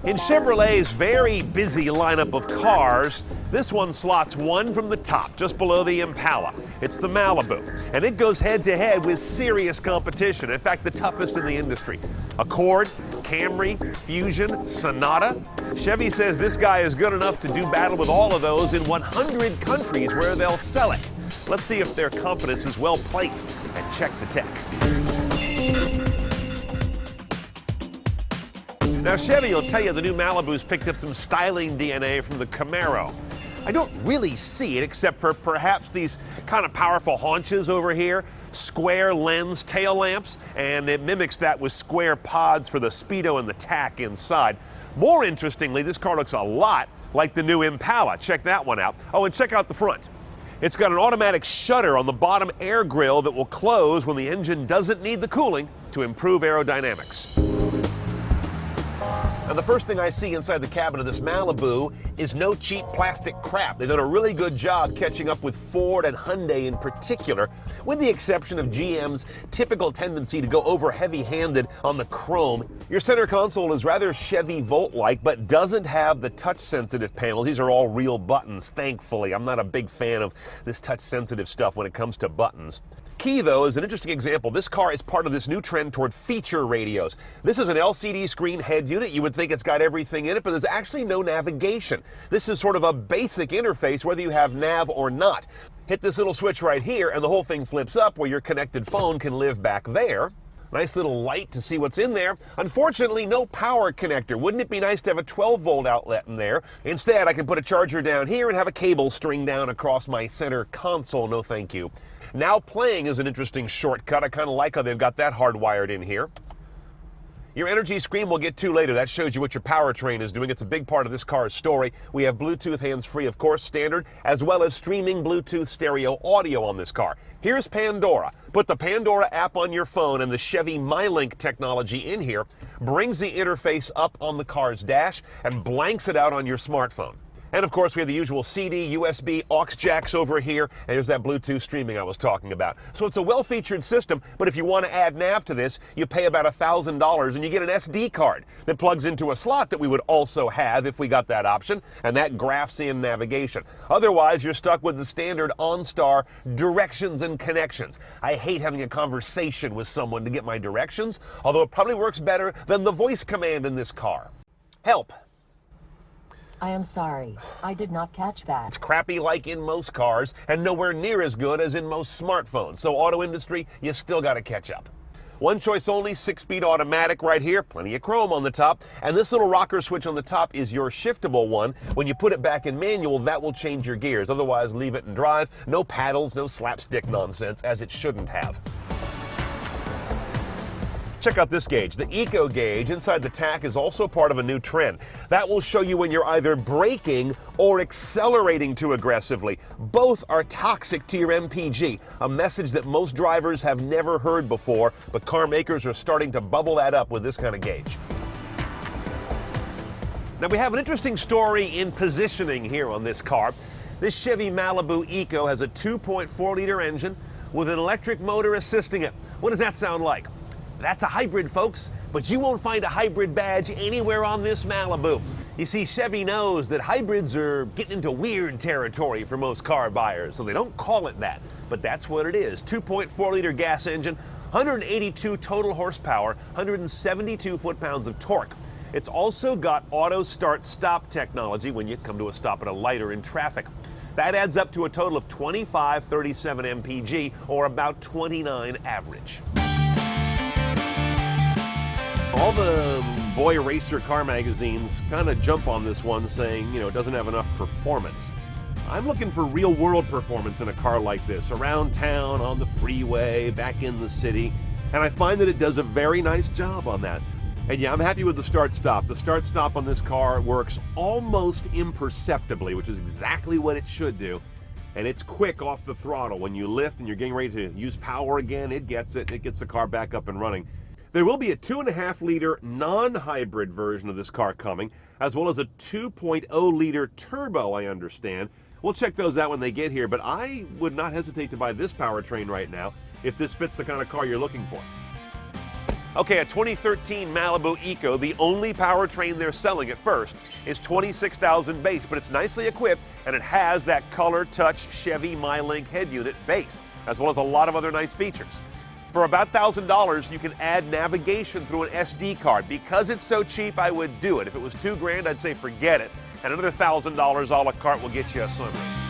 In Chevrolet's very busy lineup of cars, this one slots one from the top, just below the Impala. It's the Malibu, and it goes head-to-head with serious competition, in fact, the toughest in the industry. Accord, Camry, Fusion, Sonata. Chevy says this guy is good enough to do battle with all of those in 100 countries where they'll sell it. Let's see if their confidence is well placed and check the tech. Now, Chevy will tell you the new Malibu's picked up some styling DNA from the Camaro. I don't really see it except for perhaps these kind of powerful haunches over here, square lens tail lamps, and it mimics that with square pods for the speedo and the tack inside. More interestingly, this car looks a lot like the new Impala. Check that one out. Oh, and check out the front. It's got an automatic shutter on the bottom air grill that will close when the engine doesn't need the cooling to improve aerodynamics. And the first thing I see inside the cabin of this Malibu is no cheap plastic crap. They've done a really good job catching up with Ford and Hyundai in particular, with the exception of GM's typical tendency to go over heavy-handed on the chrome. Your center console is rather Chevy Volt-like, but doesn't have the touch-sensitive panels. These are all real buttons, thankfully. I'm not a big fan of this touch-sensitive stuff when it comes to buttons. Key, though, is an interesting example. This car is part of this new trend toward feature radios. This is an LCD screen head unit. You would think it's got everything in it, but there's actually no navigation. This is sort of a basic interface, whether you have nav or not. Hit this little switch right here, and the whole thing flips up where your connected phone can live back there. Nice little light to see what's in there. Unfortunately, no power connector. Wouldn't it be nice to have a 12-volt outlet in there? Instead, I can put a charger down here and have a cable string down across my center console. No thank you. Now playing is an interesting shortcut. I kind of like how they've got that hardwired in here. Your energy screen we'll get to later. That shows you what your powertrain is doing. It's a big part of this car's story. We have Bluetooth hands-free, of course, standard, as well as streaming Bluetooth stereo audio on this car. Here's Pandora. Put the Pandora app on your phone, and the Chevy MyLink technology in here brings the interface up on the car's dash and blanks it out on your smartphone. And of course, we have the usual CD, USB, aux jacks over here, and there's that Bluetooth streaming I was talking about. So it's a well-featured system, but if you want to add nav to this, you pay about $1,000 and you get an SD card that plugs into a slot that we would also have if we got that option, and that graphs in navigation. Otherwise, you're stuck with the standard OnStar directions and connections. I hate having a conversation with someone to get my directions, although it probably works better than the voice command in this car. Help. I am sorry. I did not catch that. It's crappy like in most cars and nowhere near as good as in most smartphones. So auto industry, you still got to catch up. One choice only, 6-speed automatic right here, plenty of chrome on the top. And this little rocker switch on the top is your shiftable one. When you put it back in manual, that will change your gears. Otherwise, leave it and drive. No paddles, no slapstick nonsense, as it shouldn't have. Check out this gauge. The Eco gauge inside the tack is also part of a new trend. That will show you when you're either braking or accelerating too aggressively. Both are toxic to your MPG, a message that most drivers have never heard before, but car makers are starting to bubble that up with this kind of gauge. Now we have an interesting story in positioning here on this car. This Chevy Malibu Eco has a 2.4-liter engine with an electric motor assisting it. What does that sound like? That's a hybrid, folks, but you won't find a hybrid badge anywhere on this Malibu. You see, Chevy knows that hybrids are getting into weird territory for most car buyers, so they don't call it that, but that's what it is. 2.4-liter gas engine, 182 total horsepower, 172 foot-pounds of torque. It's also got auto start-stop technology when you come to a stop at a light or in traffic. That adds up to a total of 2537 mpg, or about 29 average. All the boy racer car magazines kind of jump on this one saying, you know, it doesn't have enough performance. I'm looking for real-world performance in a car like this, around town, on the freeway, back in the city, and I find that it does a very nice job on that. And yeah, I'm happy with the start-stop. The start-stop on this car works almost imperceptibly, which is exactly what it should do. And it's quick off the throttle. When you lift and you're getting ready to use power again, it gets it. It gets the car back up and running. There will be a 2.5-liter non-hybrid version of this car coming, as well as a 2.0-liter turbo, I understand. We'll check those out when they get here, but I would not hesitate to buy this powertrain right now if this fits the kind of car you're looking for. Okay, a 2013 Malibu Eco, the only powertrain they're selling at first, is $26,000 base, but it's nicely equipped and it has that color touch Chevy MyLink head unit base, as well as a lot of other nice features. For about $1,000, you can add navigation through an SD card. Because it's so cheap, I would do it. If it was $2,000, I'd say forget it. And another $1,000 a la carte will get you a sunroof.